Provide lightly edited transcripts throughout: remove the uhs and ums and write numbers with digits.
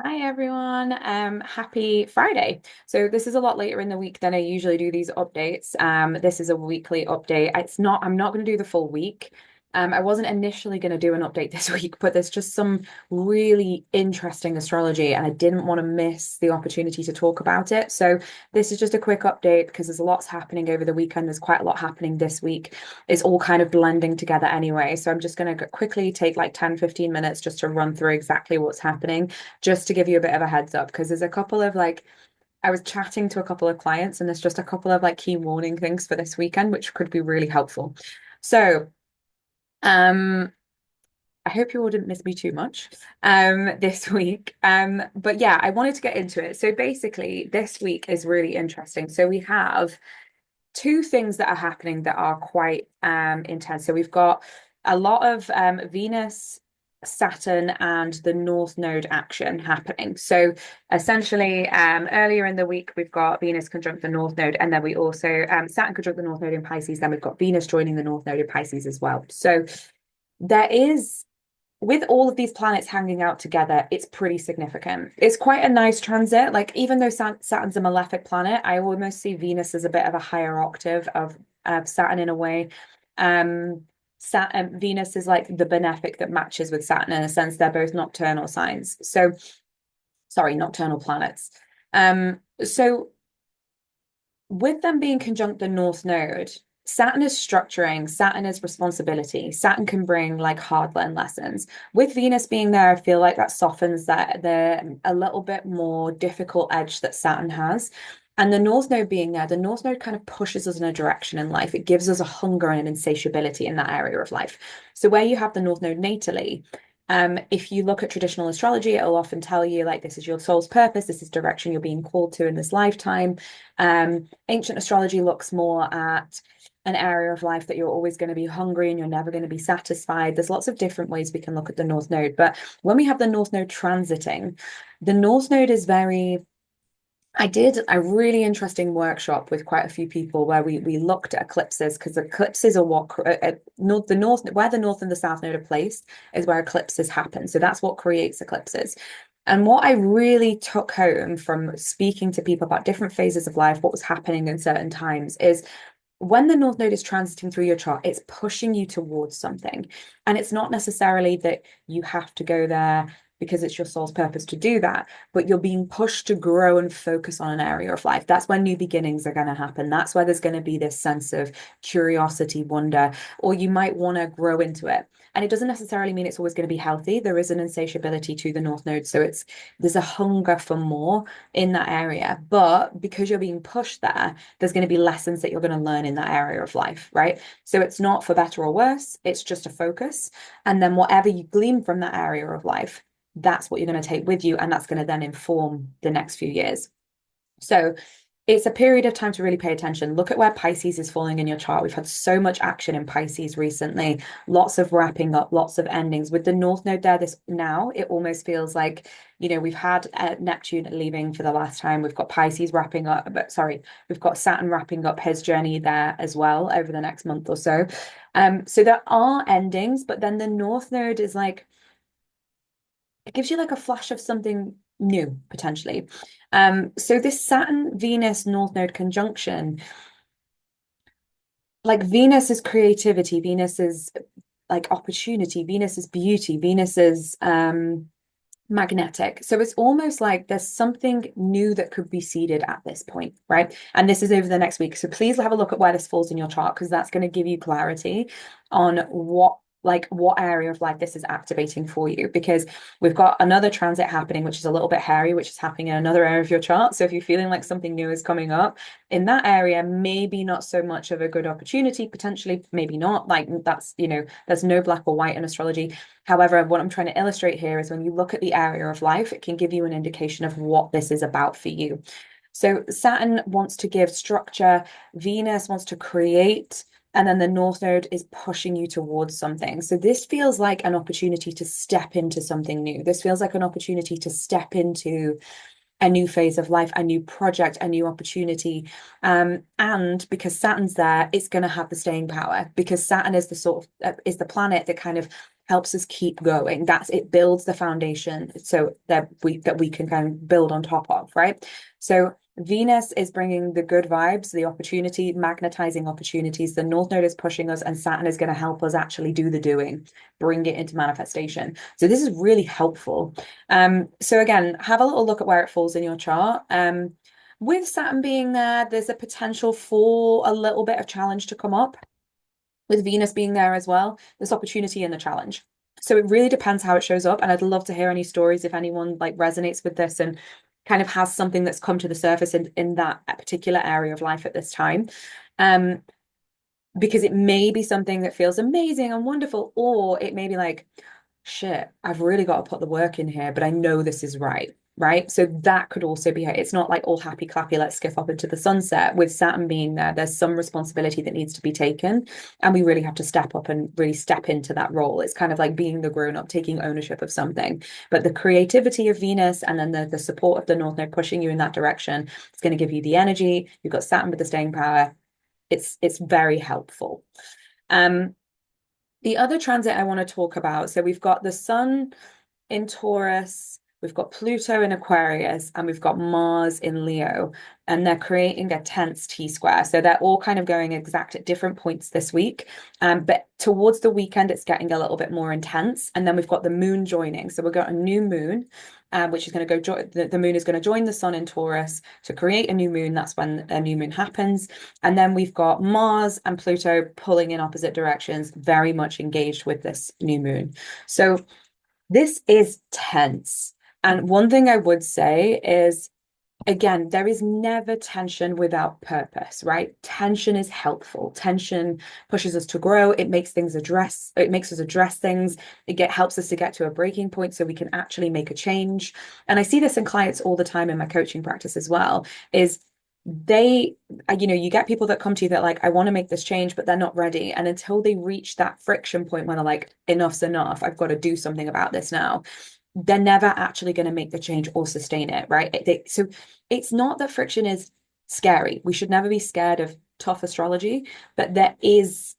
Hi everyone. Happy Friday. So this is a lot later in the week than I usually do these updates. This is a weekly update. I'm not going to do the full week. I wasn't initially going to do an update this week, but there's just some really interesting astrology and I didn't want to miss the opportunity to talk about it. So this is just a quick update because there's lots happening over the weekend. There's quite a lot happening this week. It's all kind of blending together anyway. So I'm just going to quickly take like 10-15 minutes just to run through exactly what's happening just to give you a bit of a heads up because there's a couple of like I was chatting to a couple of clients and there's just a couple of like key warning things for this weekend which could be really helpful. So, um I hope you all didn't miss me too much this week. But yeah, I wanted to get into it. So basically, this week is really interesting. So we have two things that are happening that are quite intense. So we've got a lot of Venus, Saturn, and the North Node action happening. So essentially, earlier in the week, we've got Venus conjunct the North Node, and then we also Saturn conjunct the North Node in Pisces. Then we've got Venus joining the North Node in Pisces as well. So there is with all of these planets hanging out together, it's pretty significant. It's quite a nice transit. Like, even though Saturn's a malefic planet, I almost see Venus as a bit of a higher octave of Saturn in a way. Venus is like the benefic that matches with Saturn in a sense. They're both nocturnal signs. So, sorry, nocturnal planets. So with them being conjunct the North Node, Saturn is structuring, Saturn is responsibility. Saturn can bring like hard learned lessons. With Venus being there, I feel like that softens that the a little bit more difficult edge that Saturn has. And the North Node being there, the North Node kind of pushes us in a direction in life. It gives us a hunger and an insatiability in that area of life. So where you have the North Node natally, if you look at traditional astrology, it'll often tell you like this is your soul's purpose, this is direction you're being called to in this lifetime. Ancient astrology looks more at an area of life that you're always going to be hungry and you're never going to be satisfied. There's lots of different ways we can look at the North Node, but when we have the North Node transiting, the North Node is very I did a really interesting workshop with quite a few people where we looked at eclipses because eclipses are what the north where the north and the south node are placed is where eclipses happen. So that's what creates eclipses. And what I really took home from speaking to people about different phases of life, what was happening in certain times, is when the North Node is transiting through your chart, it's pushing you towards something. And it's not necessarily that you have to go there because it's your soul's purpose to do that, but you're being pushed to grow and focus on an area of life. That's when new beginnings are going to happen. That's where there's going to be this sense of curiosity, wonder, or you might want to grow into it. And it doesn't necessarily mean it's always going to be healthy. There is an insatiability to the North Node. So there's a hunger for more in that area. But because you're being pushed there, there's going to be lessons that you're going to learn in that area of life, right? So it's not for better or worse, it's just a focus. And then whatever you glean from that area of life, that's what you're going to take with you. And that's going to then inform the next few years. So it's a period of time to really pay attention. Look at where Pisces is falling in your chart. We've had so much action in Pisces recently, lots of wrapping up, lots of endings. With the North Node there, this now, it almost feels like, we've had Neptune leaving for the last time. We've got Pisces wrapping up, but sorry, we've got Saturn wrapping up his journey there as well over the next month or so. So there are endings, but then the North Node is like, it gives you like a flash of something new potentially. So this Saturn Venus North Node conjunction, like Venus is creativity, Venus is like opportunity, Venus is beauty, Venus is magnetic. So it's almost like there's something new that could be seeded at this point, right? And this is over the next week. So please have a look at where this falls in your chart because that's going to give you clarity on what area of life this is activating for you because we've got another transit happening which is a little bit hairy, which is happening in another area of your chart. So if you're feeling like something new is coming up in that area, maybe not so much of a good opportunity, potentially maybe not. Like that's, there's no black or white in astrology. However, what I'm trying to illustrate here is when you look at the area of life, it can give you an indication of what this is about for you. So Saturn wants to give structure, Venus wants to create, and then the North Node is pushing you towards something. So this feels like an opportunity to step into something new. This feels like an opportunity to step into a new phase of life, a new project, a new opportunity. And because Saturn's there, it's going to have the staying power because Saturn is the is the planet that kind of helps us keep going. It builds the foundation so that we can kind of build on top of, right? So Venus is bringing the good vibes, the opportunity, magnetizing opportunities. The North Node is pushing us, and Saturn is going to help us actually do the doing, bring it into manifestation. So this is really helpful. So again, have a little look at where it falls in your chart. With Saturn being there, there's a potential for a little bit of challenge to come up. With Venus being there as well, there's opportunity in the challenge. So it really depends how it shows up. And I'd love to hear any stories if anyone like resonates with this and kind of has something that's come to the surface in that particular area of life at this time. Because it may be something that feels amazing and wonderful, or it may be like, shit, I've really got to put the work in here, but I know this is right. Right. So that could also be it. It's not like all happy clappy, let's skip up into the sunset. With Saturn being there, there's some responsibility that needs to be taken. And we really have to step up and really step into that role. It's kind of like being the grown up, taking ownership of something. But the creativity of Venus and then the support of the North Node pushing you in that direction, it's going to give you the energy. You've got Saturn with the staying power. It's very helpful. The other transit I want to talk about, so we've got the Sun in Taurus, we've got Pluto in Aquarius, and we've got Mars in Leo, and they're creating a tense T-square. So they're all kind of going exact at different points this week. But towards the weekend, it's getting a little bit more intense. And then we've got the moon joining. So we've got a new moon, which is going to go, the moon is going to join the Sun in Taurus to create a new moon. That's when a new moon happens. And then we've got Mars and Pluto pulling in opposite directions, very much engaged with this new moon. So this is tense. And one thing I would say is, again, there is never tension without purpose, right? Tension is helpful. Tension pushes us to grow. It makes us address things. Helps us to get to a breaking point so we can actually make a change. And I see this in clients all the time in my coaching practice as well, is you get people that come to you that like, I want to make this change, but they're not ready. And until they reach that friction point when they're like, enough's enough, I've got to do something about this now, they're never actually going to make the change or sustain it, right? So it's not that friction is scary. We should never be scared of tough astrology, but it's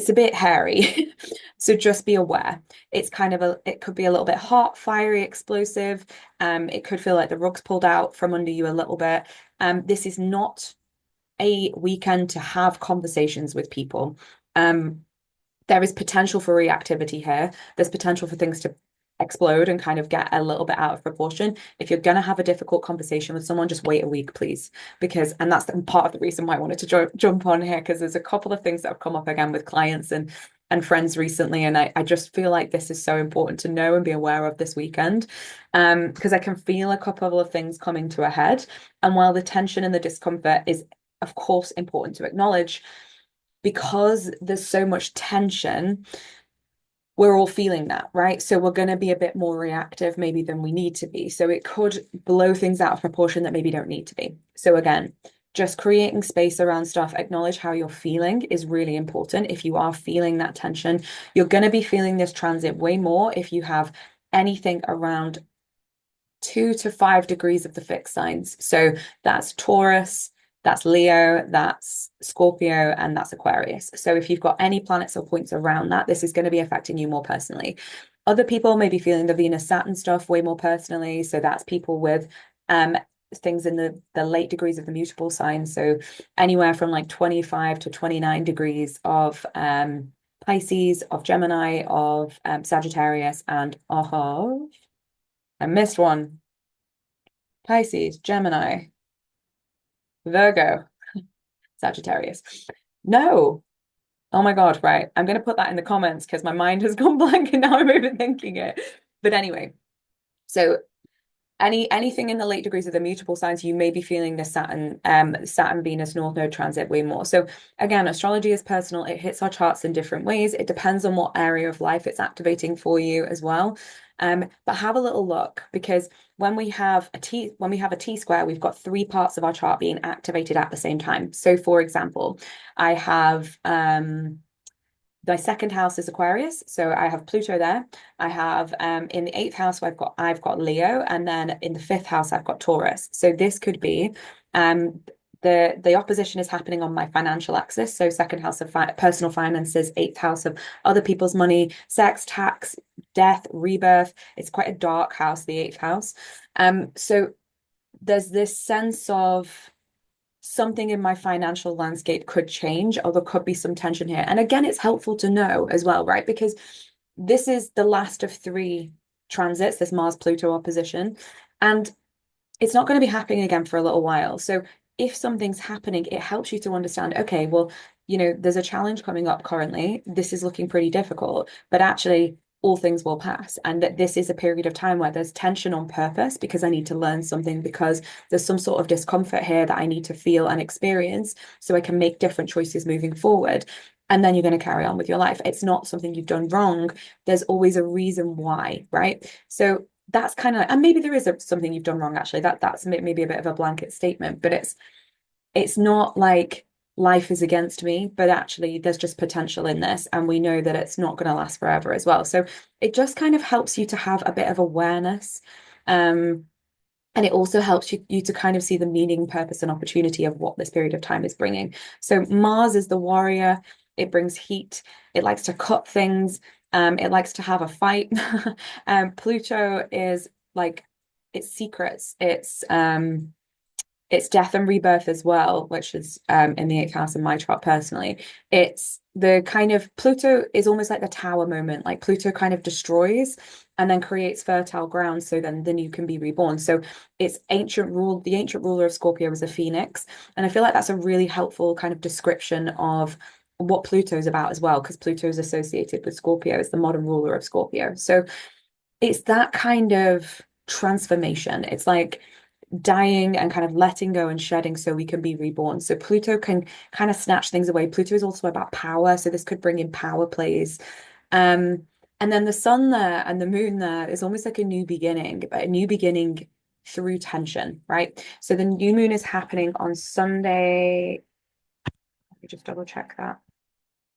a bit hairy. So just be aware. It could be a little bit hot, fiery, explosive. It could feel like the rug's pulled out from under you a little bit. This is not a weekend to have conversations with people. There is potential for reactivity here. There's potential for things to explode and kind of get a little bit out of proportion. If you're going to have a difficult conversation with someone, just wait a week, please. And that's part of the reason why I wanted to jump on here, because there's a couple of things that have come up again with clients and friends recently. And I just feel like this is so important to know and be aware of this weekend, because I can feel a couple of things coming to a head. And while the tension and the discomfort is, of course, important to acknowledge, because there's so much tension, we're all feeling that, right? So we're going to be a bit more reactive maybe than we need to be. So it could blow things out of proportion that maybe don't need to be. So again, just creating space around stuff, acknowledge how you're feeling is really important. If you are feeling that tension, you're going to be feeling this transit way more if you have anything around 2 to 5 degrees of the fixed signs. So that's Taurus, that's Leo, that's Scorpio, and that's Aquarius. So if you've got any planets or points around that, this is going to be affecting you more personally. Other people may be feeling the Venus-Saturn stuff way more personally. So that's people with things in the late degrees of the mutable signs. So anywhere from like 25 to 29 degrees of Pisces, of Gemini, of Sagittarius, and I missed one. Pisces, Gemini, Virgo, Sagittarius. No. Oh my God, right. I'm going to put that in the comments because my mind has gone blank and now I'm overthinking it. But anyway, so anything in the late degrees of the mutable signs, you may be feeling the Saturn-Venus-North Node transit way more. So again, astrology is personal. It hits our charts in different ways. It depends on what area of life it's activating for you as well. But have a little look, because when we have a T square, we've got 3 parts of our chart being activated at the same time. So for example, I have my second house is Aquarius, so I have Pluto there. I have in the 8th house, I've got Leo, and then in the 5th house I've got Taurus. So this could be the the opposition is happening on my financial axis. So second house of personal finances, eighth house of other people's money, sex, tax, death, rebirth. It's quite a dark house, the eighth house. So there's this sense of something in my financial landscape could change, or there could be some tension here. And again, it's helpful to know as well, right? Because this is the last of three transits, this Mars-Pluto opposition, and it's not going to be happening again for a little while. So if something's happening, it helps you to understand, okay, well, there's a challenge coming up currently. This is looking pretty difficult, but actually all things will pass. And that this is a period of time where there's tension on purpose because I need to learn something, because there's some sort of discomfort here that I need to feel and experience so I can make different choices moving forward. And then you're going to carry on with your life. It's not something you've done wrong. There's always a reason why, right? So that's kind of like, and maybe there is something you've done wrong, actually. That's maybe a bit of a blanket statement, but it's not like life is against me, but actually there's just potential in this, and we know that it's not going to last forever as well. So it just kind of helps you to have a bit of awareness. And it also helps you to kind of see the meaning, purpose, and opportunity of what this period of time is bringing. So Mars is the warrior. It brings heat. It likes to cut things. It likes to have a fight. Pluto is like, it's secrets. It's death and rebirth as well, which is in the eighth house in my chart personally. It's the kind of, Pluto is almost like the tower moment. Like Pluto kind of destroys and then creates fertile ground, so then you can be reborn. So it's ancient rule. The ancient ruler of Scorpio is a phoenix, and I feel like that's a really helpful kind of description of what Pluto is about as well, because Pluto is associated with Scorpio. It's the modern ruler of Scorpio. So it's that kind of transformation. It's like dying and kind of letting go and shedding so we can be reborn. So Pluto can kind of snatch things away. Pluto is also about power, so this could bring in power plays. And then the sun there and the moon there is almost like a new beginning, but a new beginning through tension, right? So the new moon is happening on Sunday. Let me just double check that.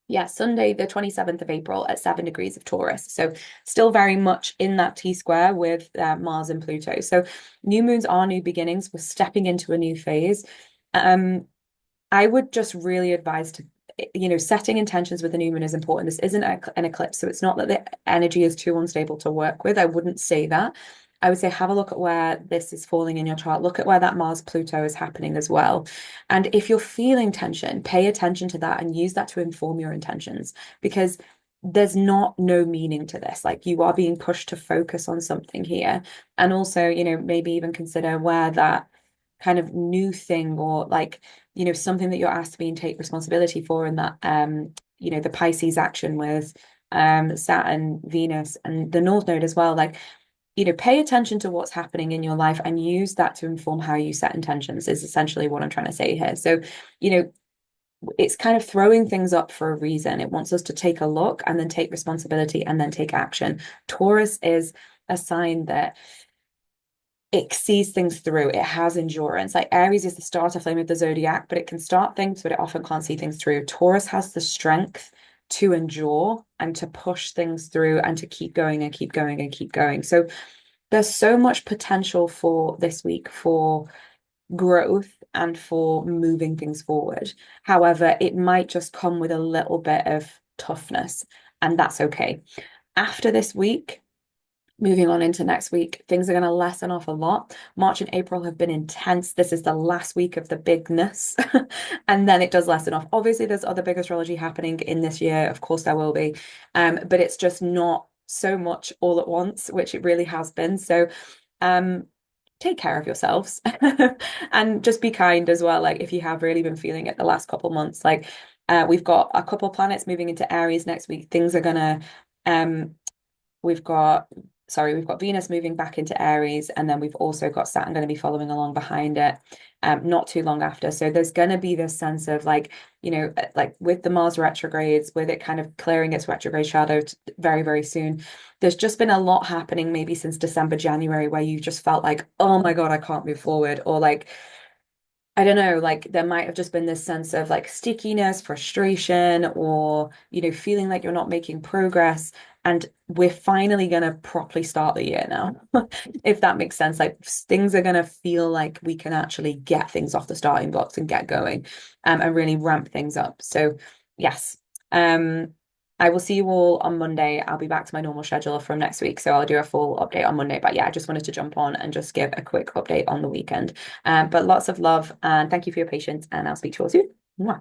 Yeah, Sunday, the 27th of April at 7 degrees of Taurus. So still very much in that T-square with Mars and Pluto. So new moons are new beginnings. We're stepping into a new phase. I would just really advise to, setting intentions with the new moon is important. This isn't an eclipse, so it's not that the energy is too unstable to work with. I wouldn't say that. I would say have a look at where this is falling in your chart. Look at where that Mars-Pluto is happening as well. And if you're feeling tension, pay attention to that and use that to inform your intentions, because there's no meaning to this. Like, you are being pushed to focus on something here. And also, maybe even consider where that kind of new thing, or like, something that you're asked to be and take responsibility for, and that, the Pisces action with Saturn, Venus, and the North Node as well. Like, pay attention to what's happening in your life and use that to inform how you set intentions, is essentially what I'm trying to say here. So, it's kind of throwing things up for a reason. It wants us to take a look and then take responsibility and then take action. Taurus is a sign that it sees things through. It has endurance. Like Aries is the starter flame of the zodiac, but it can start things, but it often can't see things through. Taurus has the strength to endure and to push things through and to keep going and keep going and keep going. So there's so much potential for this week for growth and for moving things forward. However, it might just come with a little bit of toughness, and that's okay. After this week, moving on into next week, things are going to lessen off a lot. March and April have been intense. This is the last week of the bigness, and then it does lessen off. Obviously, there's other big astrology happening in this year. Of course, there will be, but it's just not so much all at once, which it really has been. So, take care of yourselves and just be kind as well. Like, if you have really been feeling it the last couple months, like we've got a couple planets moving into Aries next week. Things are gonna we've got Venus moving back into Aries, and then we've also got Saturn going to be following along behind it not too long after. So there's going to be this sense of like, like with the Mars retrogrades, with it kind of clearing its retrograde shadow very, very soon. There's just been a lot happening maybe since December, January, where you just felt like, oh my God, I can't move forward. Or like, I don't know, like there might have just been this sense of like stickiness, frustration, or, feeling like you're not making progress. And we're finally going to properly start the year now, if that makes sense. Like things are going to feel like we can actually get things off the starting blocks and get going, and really ramp things up. So yes, I will see you all on Monday. I'll be back to my normal schedule from next week, so I'll do a full update on Monday. But yeah, I just wanted to jump on and just give a quick update on the weekend. But lots of love and thank you for your patience, and I'll speak to you all soon. Mwah.